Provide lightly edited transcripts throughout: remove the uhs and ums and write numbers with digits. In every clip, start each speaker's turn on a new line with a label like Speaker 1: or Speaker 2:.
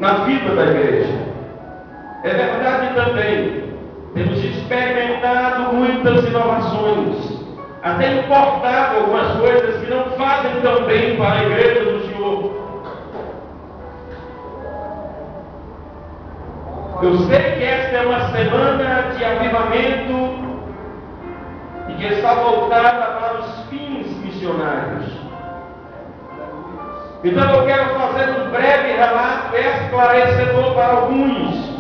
Speaker 1: na vida da igreja. É verdade também, temos experimentado muitas inovações, até importado algumas coisas que não fazem tão bem para a igreja do Senhor. Eu sei que esta é uma semana de avivamento e que está voltada para os fins missionários. Então eu quero fazer um breve relato esclarecedor para alguns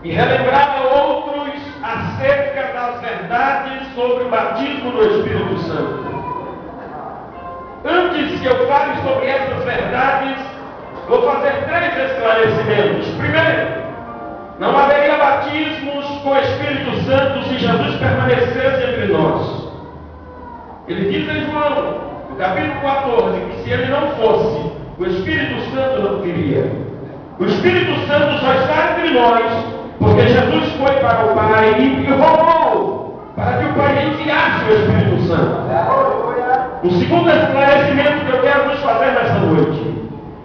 Speaker 1: e relembrar a outros acerca das verdades sobre o batismo do Espírito Santo. Antes que eu fale sobre essas verdades, vou fazer 3 esclarecimentos. Primeiro, não haveria batismos com o Espírito Santo se Jesus permanecesse entre nós. Ele diz em João, no capítulo 14, que se ele não fosse, o Espírito Santo não viria. O Espírito Santo só está entre nós porque Jesus foi para o Pai e rogou para que o Pai enviasse o Espírito Santo. O segundo esclarecimento que eu quero nos fazer nessa noite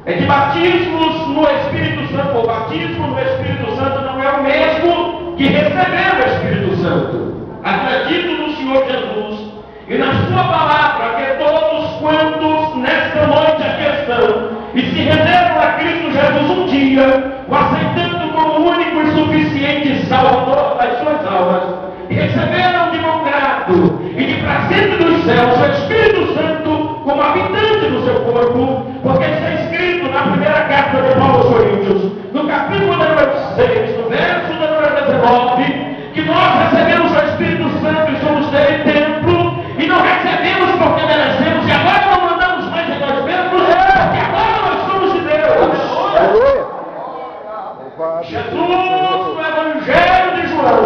Speaker 1: é que batismos no Espírito Santo, ou batismo no Espírito Santo, não é o mesmo que receber o Espírito Santo. Acredito no Senhor Jesus e na sua palavra que todos quantos nesta noite aqui estão e se renderam a Cristo Jesus um dia, o aceitando como único e suficiente Salvador das suas almas, e receberam de bom grado e de presente dos céus o Espírito Santo como habitante do seu corpo, porque está escrito na primeira carta de Paulo aos Coríntios, no capítulo número 6, no verso número 19, que nós recebemos o Espírito Santo e somos dele templo, e não recebemos porque merecemos, e agora não mandamos mais em nós mesmos, porque agora nós somos de Deus. Jesus, no Evangelho de João,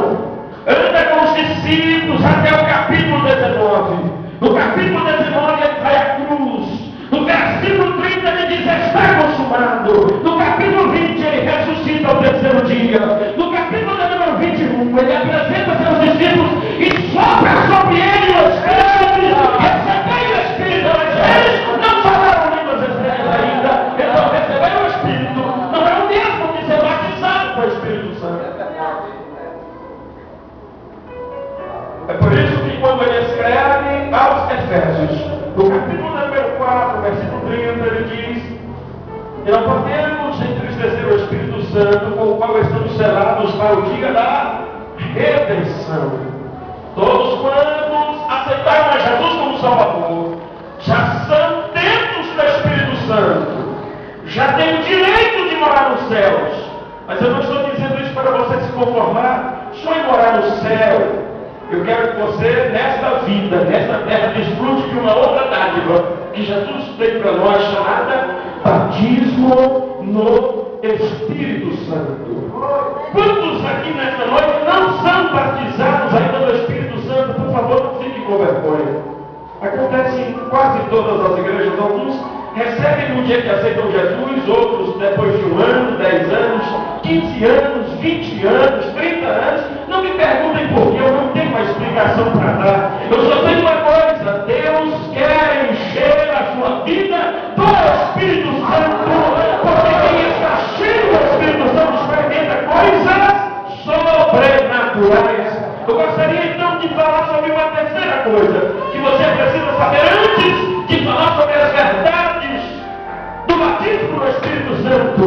Speaker 1: anda com os discípulos até o capítulo 19. No capítulo 19 ele vai à cruz. No versículo 30 ele diz: está consumado. No capítulo 20 ele ressuscita ao terceiro dia. No capítulo número 21 ele apresenta seus discípulos e sopra sobre ele o Espírito. Recebei o Espírito. Eles não falaram línguas estranhas ainda. Então receber o Espírito não é o mesmo que ser batizado com o Espírito Santo. É por isso que quando ele escreve aos Efésios, no capítulo número 4, versículo 30, ele diz que não podemos entristecer o Espírito Santo, com o qual estamos selados para o dia da redenção. Todos quantos aceitaram a Jesus como Salvador, já são templos do Espírito Santo, já têm o direito de morar nos céus. Mas eu não estou dizendo isso para você se conformar só em morar no céu. Eu quero que você, nesta vida, nesta terra, desfrute de uma outra dádiva que Jesus tem para nós, chamada batismo no Espírito Santo. Quantos aqui nesta noite não são batizados ainda no Espírito Santo? Por favor, não fiquem com vergonha. Acontece em quase todas as igrejas. Alguns recebem no dia que aceitam Jesus, outros depois de 1 ano, 10 anos, 15 anos, 20 anos, 30 anos. Não me perguntem por quê, eu não tenho uma explicação para dar. Eu só tenho uma coisa: Deus quer encher a sua vida do Espírito Santo, porque quem está cheio do Espírito Santo experimenta coisas sobrenaturais. Eu gostaria então de falar sobre uma terceira coisa que você precisa saber antes de falar sobre as verdades do batismo do Espírito Santo.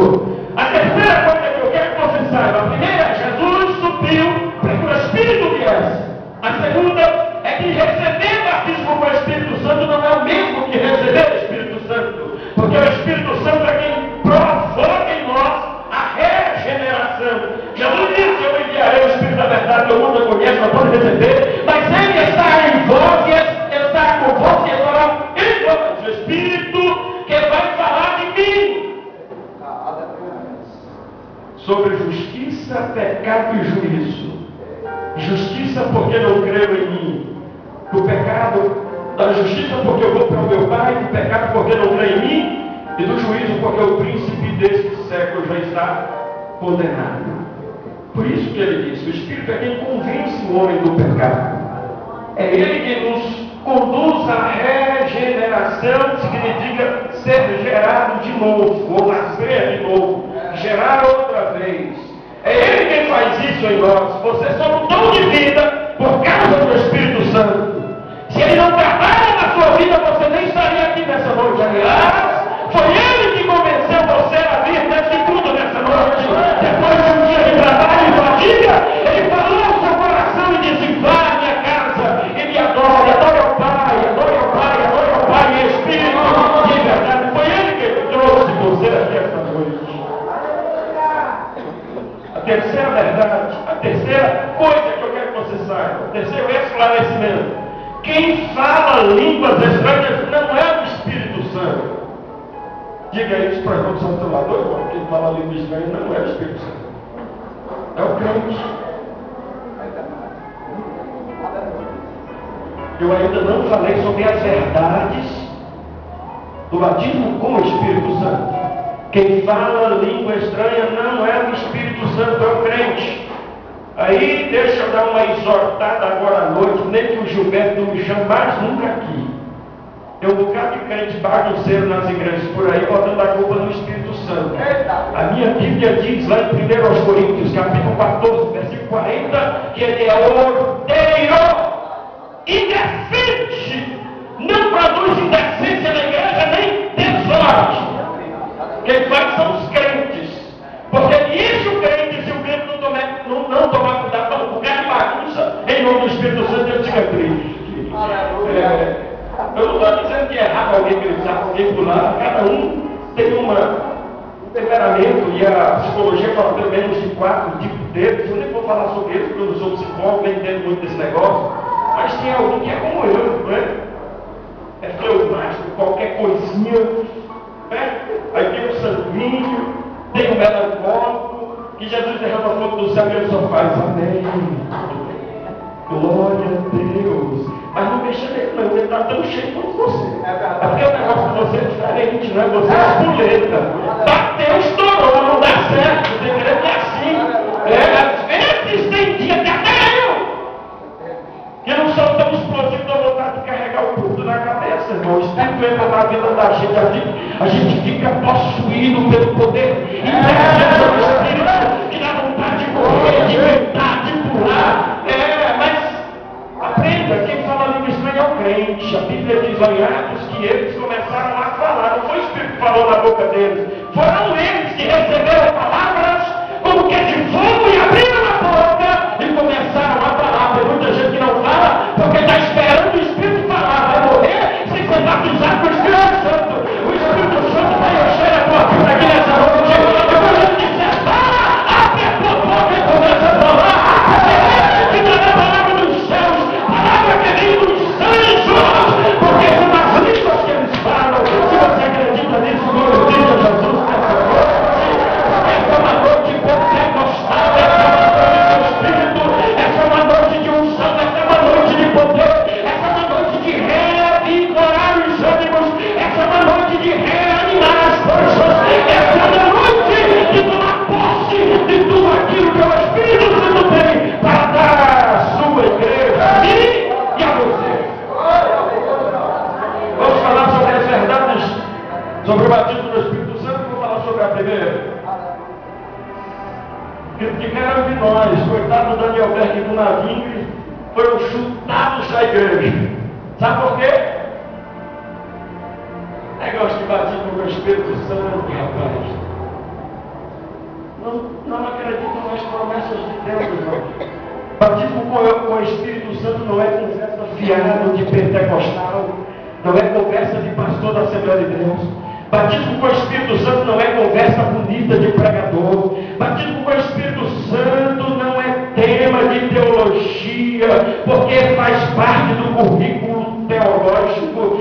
Speaker 1: A terceira coisa que eu quero que você saiba: a primeira é Jesus subiu para que o Espírito viesse. A segunda é que receber batismo com o Espírito Santo não é o mesmo que receber o Espírito Santo, porque o Espírito Santo é quem provoca em nós a regeneração. Jesus disse: eu enviarei o Espírito da verdade, o mundo não conhece, não pode receber, mas ele está em vós, ele está com vós e agora em vós, o Espírito que vai falar de mim sobre justiça, pecado e juízo. Justiça porque não creio em mim. Do pecado, da justiça porque eu vou para o meu Pai. Do pecado porque não creio em mim. E do juízo porque o príncipe deste século já está condenado. Por isso que ele diz: o Espírito é quem convence o homem do pecado. É ele quem nos conduz à regeneração, significa ser gerado de novo, ou nascer de novo, gerar outra vez. É Ele quem faz isso em nós. Você só mudou de vida por causa do Espírito Santo. Se Ele não trabalha na sua vida, você nem estaria aqui nessa noite. Aliás, foi Ele que convenceu você a vir nesse culto nessa noite. Depois de um dia de trabalho e fadiga, Ele falou ao seu coração e disse: vá à minha casa e me adore, adore ao Pai, adore ao Pai, adore ao Pai em Espírito de verdade. Foi Ele que trouxe você aqui esta noite. A terceira verdade, a terceira coisa que eu quero que você saiba, o terceiro esclarecimento: quem fala línguas estranhas não é o Espírito Santo. Diga isso para o seu lado: quem fala língua estranha não é o Espírito Santo, é o crente. Eu ainda não falei sobre as verdades do batismo com o Espírito Santo. Quem fala língua estranha não é o Espírito Santo, é o crente. Aí deixa eu dar uma exortada agora à noite, nem que o Gilberto não me chame mais nunca aqui. Tem um bocado de crente bagunceiro nas igrejas por aí, botando a culpa no Espírito Santo. A minha Bíblia diz lá em 1 Coríntios, capítulo 14, versículo 40, que ele é ordeiro, indecente, não produz indecência na igreja, nem desordem. Quem faz são os crentes, porque enche o crente, se o crente não tomar cuidado para não bugar de bagunça, em nome do Espírito Santo, ele fica triste. Eu não estou dizendo que é errado alguém gritar, alguém pular, cada um tem um temperamento, e a psicologia fala pelo menos de 4 tipos deles. Eu nem vou falar sobre isso, porque eu não sou psicólogo, nem entendo muito desse negócio, mas tem alguém que é como eu, não é? É fleumático, qualquer coisinha, né? Aí tem o sanguíneo, tem o melancólico, que Jesus derrama fogo do céu e ele só faz amém. Glória a Deus. Mas não mexa nele não, ele está tão cheio quanto você. É porque o negócio de você é diferente, não é? Você é espoleta. Bateu, estourou, não dá certo. Você quer que é assim. Às vezes tem dia que até eu, que não sou tão explosivo, dá vontade de carregar o culto na cabeça, irmão. O Espírito entra na vida da gente, a gente fica possuído pelo poder interno do Espírito, que dá vontade de correr, de gritar, de pular. Mas aprenda, quem fala língua estranha é o crente. A Bíblia diz lá em Atos que eles começaram a falar, não foi o Espírito que falou na boca deles, foram eles que receberam palavras como que de fogo e abriram a boca e começaram a falar. Tem muita gente que não fala porque está esperando o Espírito falar, vai morrer sem ser batizado com o Espírito Santo. O Espírito Santo vai encher a tua vida aqui nessa noite. E quando ele disser fala, abre a tua boca e começa a falar. Que não é a palavra dos céus, palavra que vem dos anjos, porque são as línguas que eles falam. Se você acredita nisso, glorifica Jesus nessa noite. Essa é uma noite pentecostal, essa é uma noite do Espírito, essa é uma noite de unção, essa é uma noite de poder, essa é uma noite de revigorar os ânimos, essa é uma noite de reanimar as forças, essa é uma noite de tomar posse de tudo aquilo que o Espírito Santo tem para dar à sua igreja, a mim e a você. Vamos falar sobre as verdades, sobre o batismo do Espírito Santo. Vou falar sobre a primeira. Criticaram de nós, coitado do Daniel Berg do navio, foram chutados da igreja. Sabe por quê? Negócio de batismo com o Espírito Santo, rapaz. Não acreditam nas promessas de Deus, irmão. Batismo com o Espírito Santo não é conversa fiada de pentecostal, não é conversa de pastor da Assembleia de Deus. Batismo com o Espírito Santo não é conversa bonita de pregador. Batismo com o Espírito Santo não é tema de teologia, porque faz parte do currículo teológico.